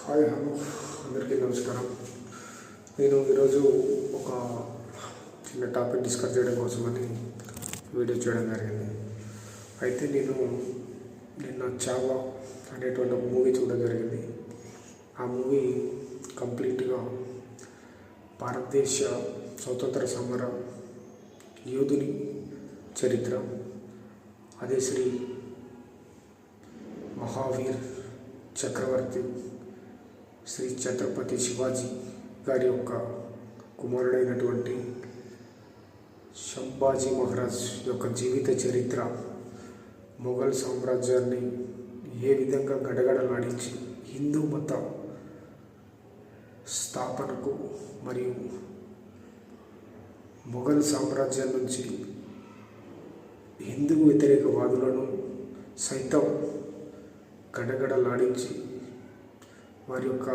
Hi hello అందరికీ నమస్కారం. నేను ఈరోజు ఒక చిన్న టాపిక్ డిస్కస్ చేయడం కోసమని వీడియో చేయడం జరిగింది. అయితే నేను నిన్న చావా అనేటువంటి ఒక మూవీ చూడడం జరిగింది. ఆ మూవీ కంప్లీట్గా భారతదేశ స్వతంత్ర సమర యోధుని చరిత్ర, అదే శ్రీ మహావీర్ చక్రవర్తి శ్రీ ఛత్రపతి శివాజీ గారి యొక్క కుమారుడైనటువంటి సంభాజీ మహారాజ్ యొక్క జీవిత చరిత్ర, మొఘల్ సామ్రాజ్యాన్ని ఏ విధంగా గడగడలాడించి హిందూ మత స్థాపనకు మరియు మొఘల్ సామ్రాజ్యం నుంచి హిందూ వ్యతిరేక వాదులను సైతం గడగడలాడించి వారి యొక్క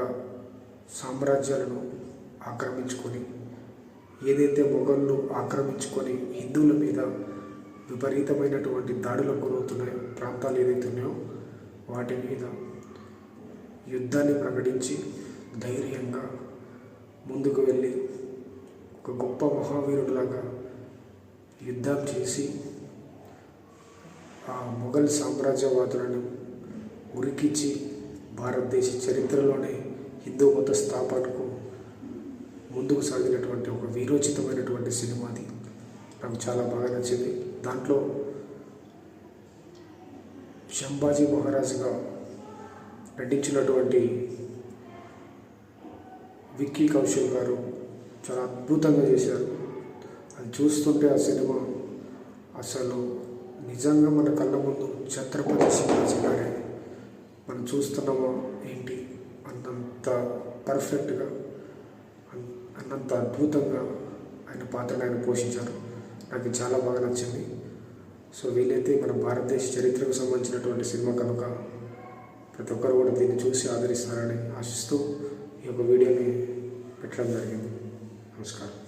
సామ్రాజ్యాలను ఆక్రమించుకొని, ఏదైతే మొఘళ్ళు ఆక్రమించుకొని హిందువుల మీద విపరీతమైనటువంటి దాడులకు గురవుతున్నాయో ప్రాంతాలు ఏదైతే ఉన్నాయో వాటి మీద యుద్ధాన్ని ప్రకటించి ధైర్యంగా ముందుకు వెళ్ళి ఒక గొప్ప మహావీరుడిలాగా యుద్ధం చేసి ఆ మొఘల్ సామ్రాజ్యవాదులను ఉరికించి భారతదేశ చరిత్రలోనే హిందూ మత స్థాపనకు ముందుకు సాగినటువంటి ఒక వీరోచితమైనటువంటి సినిమా. అది నాకు చాలా బాగా నచ్చింది. దాంట్లో సంభాజీ మహారాజుగా నటించినటువంటి విక్కీ కౌశల్ గారు చాలా అద్భుతంగా చేశారు. అది చూస్తుంటే ఆ సినిమా అసలు నిజంగా మన కళ్ళ ముందు ఛత్రపతి శివాజీ గారే మనం చూస్తున్నామా ఏంటి అన్నంత పర్ఫెక్ట్గా, అన్నంత అద్భుతంగా ఆయన పాత్రను ఆయన పోషించారు. నాకు చాలా బాగా నచ్చింది. సో వీలైతే మన భారతదేశ చరిత్రకు సంబంధించినటువంటి సినిమా కనుక ప్రతి ఒక్కరు కూడా దీన్ని చూసి ఆదరిస్తారని ఆశిస్తూ ఈ యొక్క వీడియోని పెట్టడం జరిగింది. నమస్కారం.